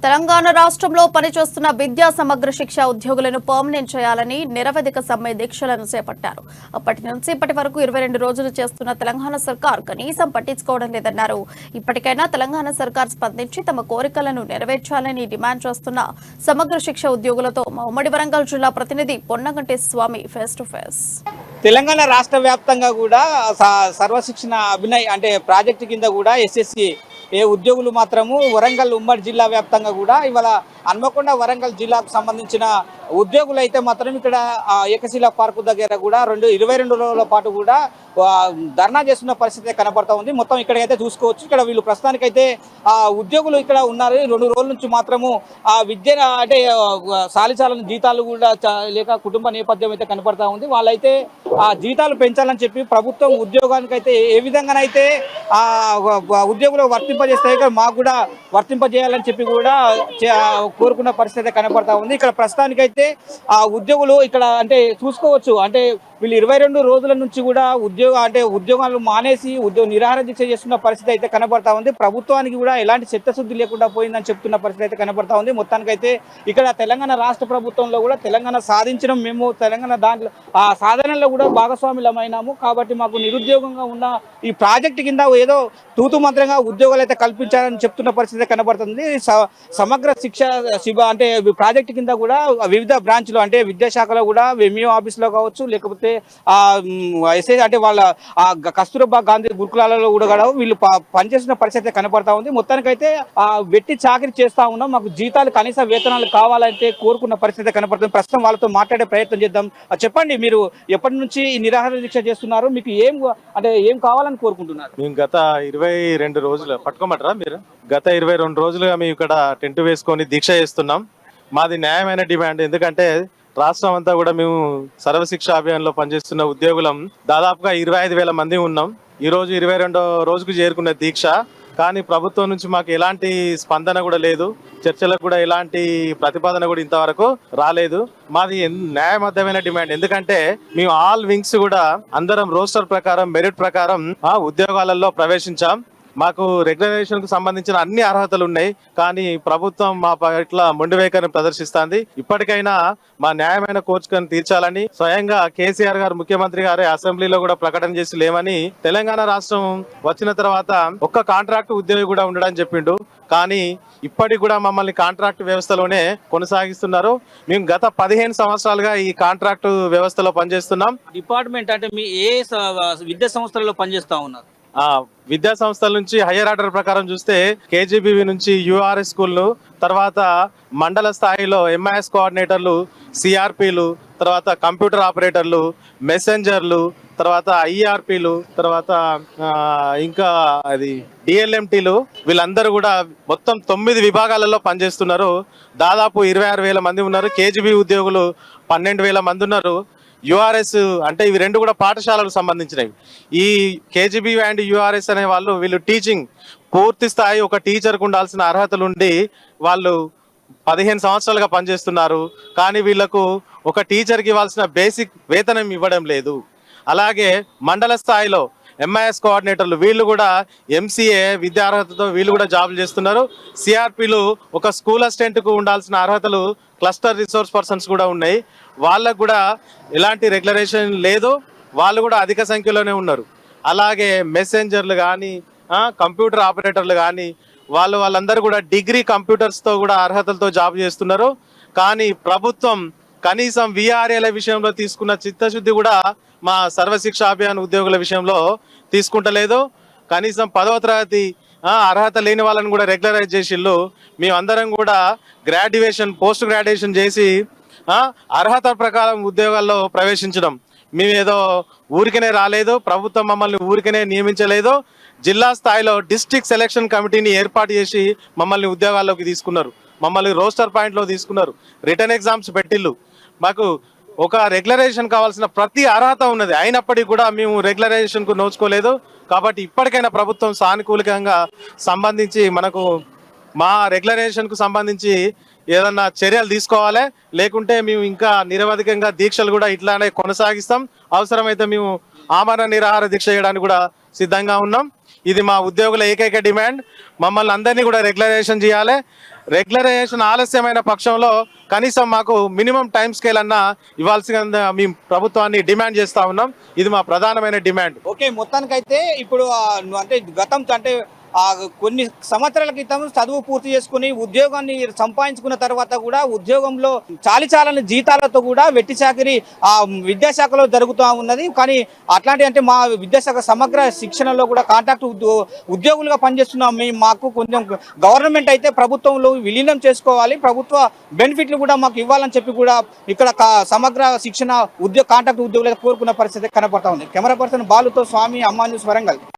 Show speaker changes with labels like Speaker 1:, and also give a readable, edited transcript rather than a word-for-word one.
Speaker 1: తెలంగాణ రాష్ట్రంలో పనిచేస్తున్న విద్యా సమగ్ర శిక్ష ఉద్యోగులను పర్మనెంట్ చేయాలని నిరవధిక సమ్మె దీక్షలను చేపట్టారు. అప్పటి నుంచి ఇప్పటి వరకు 22 రోజులు చేస్తున్న తెలంగాణ సర్కార్ కనీసం పట్టించుకోవడం లేదన్నారు. ఇప్పటికైనా తెలంగాణ సర్కార్ స్పందించి తమ కోరికలను నెరవేర్చాలని డిమాండ్ చేస్తున్న సమగ్ర శిక్ష ఉద్యోగులతో ఉమ్మడి వరంగల్ జిల్లా ప్రతినిధి పొన్నగంటి స్వామి ఫేస్ టు ఫేస్.
Speaker 2: తెలంగాణ రాష్ట్ర వ్యాప్తంగా కూడా సర్వశిక్షణ అభినయ్ అంటే ప్రాజెక్టు కింద కూడా ఎస్ఎస్సి ఉద్యోగులు మాత్రము వరంగల్ ఉమ్మడి జిల్లా వ్యాప్తంగా కూడా ఇవాళ హన్మకొండ వరంగల్ జిల్లాకు సంబంధించిన ఉద్యోగులు అయితే మాత్రం ఇక్కడ ఏకశిలా పార్కు దగ్గర కూడా 22 రోజుల పాటు కూడా ధర్నా చేస్తున్న పరిస్థితి కనపడతా ఉంది. మొత్తం ఇక్కడైతే చూసుకోవచ్చు. ఇక్కడ వీళ్ళు ప్రస్తుతానికైతే ఉద్యోగులు ఇక్కడ ఉన్నారు. 2 రోజుల నుంచి మాత్రము విద్య అంటే సాలిచాలని జీతాలు కూడా లేక కుటుంబ నేపథ్యం అయితే కనపడతా ఉంది. వాళ్ళైతే జీతాలు పెంచాలని చెప్పి ప్రభుత్వం ఉద్యోగానికి అయితే ఏ విధంగానైతే ఉద్యోగులు వర్తింపజేస్తాయి మాకు కూడా వర్తింపజేయాలని చెప్పి కూడా కోరుకున్న పరిస్థితి కనపడతా ఉంది. ఇక్కడ ప్రస్తుతానికైతే ఉద్యోగులు ఇక్కడ అంటే చూసుకోవచ్చు. అంటే వీళ్ళు 22 రోజుల నుంచి కూడా ఉద్యోగాలు మానేసి నిరాహార దీక్ష చేస్తున్న పరిస్థితి అయితే కనబడతా ఉంది. ప్రభుత్వానికి కూడా ఎలాంటి చిత్తశుద్ధి లేకుండా పోయిందని చెప్తున్న పరిస్థితి అయితే కనబడతా ఉంది. మొత్తానికైతే ఇక్కడ తెలంగాణ రాష్ట్ర ప్రభుత్వంలో కూడా తెలంగాణ సాధించడం మేము తెలంగాణ దాంట్లో ఆ సాధనలో కూడా భాగస్వాములమైనాము కాబట్టి మాకు నిరుద్యోగంగా ఉన్న ఈ ప్రాజెక్టు కింద ఏదో తూతు మంత్రంగా ఉద్యోగాలు అయితే కల్పించాలని చెప్తున్న పరిస్థితి కనబడుతుంది. సమగ్ర శిక్ష అంటే ప్రాజెక్టు కింద కూడా వివిధ బ్రాంచ్లు అంటే విద్యాశాఖలో కూడా ఎంఈఓ ఆఫీస్లో కావచ్చు లేకపోతే అంటే వాళ్ళ కస్తూర్బా గాంధీ గురుకులాలలో కూడా వీళ్ళు పనిచేస్తున్న పరిస్థితి కనపడతా ఉంది. మొత్తానికైతే వెట్టి చాకరీ చేస్తా ఉన్నాం, మాకు జీతాలు కనీస వేతనాలు కావాలంటే కోరుకున్న పరిస్థితి కనపడుతుంది. ప్రస్తుతం వాళ్ళతో మాట్లాడే ప్రయత్నం చేద్దాం. చెప్పండి, మీరు ఎప్పటి నుంచి ఈ నిరాహార దీక్ష చేస్తున్నారు? మీకు ఏం కావాలని కోరుకుంటున్నారు?
Speaker 3: మేము గత 22 రోజులు పట్టుకోమంటారా మీరు? గత 22 రోజులుగా మేము ఇక్కడ టెంట్ వేసుకొని దీక్ష చేస్తున్నాం. మాది న్యాయమైన డిమాండ్. ఎందుకంటే రాష్ట్రం అంతా కూడా మేము సర్వశిక్ష అభియాన్లో పనిచేస్తున్న ఉద్యోగులం దాదాపుగా 25,000 మంది ఉన్నాం. ఈ రోజు 22వ రోజుకు చేరుకున్న దీక్ష. కానీ ప్రభుత్వం నుంచి మాకు ఎలాంటి స్పందన కూడా లేదు, చర్చలకు కూడా ఎలాంటి ప్రతిపాదన కూడా ఇంతవరకు రాలేదు. మాది న్యాయబద్ధమైన డిమాండ్. ఎందుకంటే మేము ఆల్ వింగ్స్ కూడా అందరం రోస్టర్ ప్రకారం మెరిట్ ప్రకారం ఉద్యోగాలలో ప్రవేశించాం. మాకు రెగ్యులరేషన్ కు సంబంధించిన అన్ని అర్హతలు ఉన్నాయి. కానీ ప్రభుత్వం మా పట్ల మొండి వైఖరిని ప్రదర్శిస్తుంది. ఇప్పటికైనా మా న్యాయమైన కోరికను తీర్చాలని స్వయంగా కేసీఆర్ గారు ముఖ్యమంత్రి గారే అసెంబ్లీలో కూడా ప్రకటన చేసి లేవని, తెలంగాణ రాష్ట్రం వచ్చిన తర్వాత ఒక్క కాంట్రాక్ట్ ఉద్యోగి కూడా ఉండడని చెప్పిండు. కానీ ఇప్పటికి కూడా మమ్మల్ని కాంట్రాక్ట్ వ్యవస్థలోనే కొనసాగిస్తున్నారు. మేము గత 15 సంవత్సరాలుగా ఈ కాంట్రాక్ట్ వ్యవస్థలో పనిచేస్తున్నాం.
Speaker 2: డిపార్ట్మెంట్ అంటే మీ ఏ విద్యా సంస్థలలో పనిచేస్తా ఉన్నారు?
Speaker 3: విద్యా సంస్థల నుంచి హయ్యర్ ఆర్డర్ ప్రకారం చూస్తే కేజీబీవి నుంచి యూఆర్ఎస్ స్కూళ్ళు, తర్వాత మండల స్థాయిలో ఎంఐఎస్ కోఆర్డినేటర్లు, సిఆర్పీలు, తర్వాత కంప్యూటర్ ఆపరేటర్లు, మెసెంజర్లు, తర్వాత ఐఆర్పీలు, తర్వాత ఇంకా అది డిఎల్ఎంటీలు, వీళ్ళందరూ కూడా మొత్తం 9 విభాగాలలో పనిచేస్తున్నారు. దాదాపు 26,000 మంది ఉన్నారు. కేజీబీ ఉద్యోగులు 12,000 మంది ఉన్నారు. యూఆర్ఎస్ అంటే ఇవి రెండు కూడా పాఠశాలకు సంబంధించినవి. ఈ కేజీబీ అండ్ యూఆర్ఎస్ అనే వీళ్ళు టీచింగ్ పూర్తి స్థాయి ఒక టీచర్కు ఉండాల్సిన అర్హతలు ఉండి వాళ్ళు 15 సంవత్సరాలుగా పనిచేస్తున్నారు. కానీ వీళ్లకు ఒక టీచర్కి ఇవ్వాల్సిన బేసిక్ వేతనం ఇవ్వడం లేదు. అలాగే మండల స్థాయిలో ఎంఐఎస్ కోఆర్డినేటర్లు వీళ్ళు కూడా ఎంసీఏ విద్యా అర్హతతో వీళ్ళు కూడా జాబులు చేస్తున్నారు. సిఆర్పీలు ఒక స్కూల్ అసిస్టెంట్కు ఉండాల్సిన అర్హతలు క్లస్టర్ రిసోర్స్ పర్సన్స్ కూడా ఉన్నాయి. వాళ్ళకు కూడా ఎలాంటి రెగ్యులరేషన్ లేదు, వాళ్ళు కూడా అధిక సంఖ్యలోనే ఉన్నారు. అలాగే మెసెంజర్లు కానీ కంప్యూటర్ ఆపరేటర్లు కానీ వాళ్ళందరూ కూడా డిగ్రీ కంప్యూటర్స్తో కూడా అర్హతలతో జాబ్ చేస్తున్నారు. కానీ ప్రభుత్వం కనీసం విఆర్ఏల విషయంలో తీసుకున్న చిత్తశుద్ధి కూడా మా సర్వశిక్ష అభియాన్ ఉద్యోగుల విషయంలో తీసుకుంటలేదు. కనీసం 10వ తరగతి అర్హత లేని వాళ్ళని కూడా రెగ్యులరైజ్ చేసిళ్ళు. మేమందరం కూడా గ్రాడ్యుయేషన్ పోస్ట్ గ్రాడ్యుయేషన్ చేసి అర్హత ప్రకారం ఉద్యోగాల్లో ప్రవేశించడం. మేమేదో ఊరికనే రాలేదు, ప్రభుత్వం మమ్మల్ని ఊరికనే నియమించలేదు. జిల్లా స్థాయిలో డిస్ట్రిక్ట్ సెలక్షన్ కమిటీని ఏర్పాటు చేసి మమ్మల్ని ఉద్యోగాల్లోకి తీసుకున్నారు. మమ్మల్ని రోస్టర్ పాయింట్లో తీసుకున్నారు. రిటర్న్ ఎగ్జామ్స్ పెట్టిళ్ళు. మాకు ఒక రెగ్యులరేషన్ కావాల్సిన ప్రతి అర్హత ఉన్నది, అయినప్పటికీ కూడా మేము రెగ్యులరేషన్కు నోచుకోలేదు. కాబట్టి ఇప్పటికైనా ప్రభుత్వం సానుకూలంగా సంబంధించి మనకు మా రెగ్యులరేషన్కు సంబంధించి ఏదన్నా చర్యలు తీసుకోవాలి. లేకుంటే మేము ఇంకా నిరవధికంగా దీక్షలు కూడా ఇట్లానే కొనసాగిస్తాం. అవసరమైతే మేము ఆమరణ నిరాహార దీక్ష చేయడానికి కూడా సిద్ధంగా ఉన్నాం. ఇది మా ఉద్యోగుల ఏకైక డిమాండ్. మమ్మల్ని అందరినీ కూడా రెగ్యులరేషన్ చేయాలి. రెగ్యులరైజేషన్ ఆలస్యమైన పక్షంలో కనీసం మాకు మినిమం టైం స్కేల్ అన్నా ఇవ్వాల్సిన మేము ప్రభుత్వాన్ని డిమాండ్ చేస్తా ఉన్నాం. ఇది మా ప్రధానమైన డిమాండ్.
Speaker 2: ఓకే, మొత్తానికైతే ఇప్పుడు అంటే గతం అంటే కొన్ని సంవత్సరాల క్రితం చదువు పూర్తి చేసుకుని ఉద్యోగాన్ని సంపాదించుకున్న తర్వాత కూడా ఉద్యోగంలో చాలని జీతాలతో కూడా వెట్టి చాకిరి విద్యాశాఖలో జరుగుతూ ఉన్నది. కానీ అట్లాంటి అంటే మా విద్యాశాఖ సమగ్ర శిక్షణలో కూడా కాంట్రాక్ట్ ఉద్యోగులుగా పనిచేస్తున్నాం. మాకు కొంచెం గవర్నమెంట్ అయితే ప్రభుత్వంలో విలీనం చేసుకోవాలి, ప్రభుత్వ బెనిఫిట్లు కూడా మాకు ఇవ్వాలని చెప్పి కూడా ఇక్కడ సమగ్ర శిక్షణ కాంట్రాక్ట్ ఉద్యోగులుగా కోరుకున్న పరిస్థితి కనపడతా ఉంది. కెమెరా పర్సన్ బాలుతో స్వామి, అమ్మా న్యూస్, వరంగల్.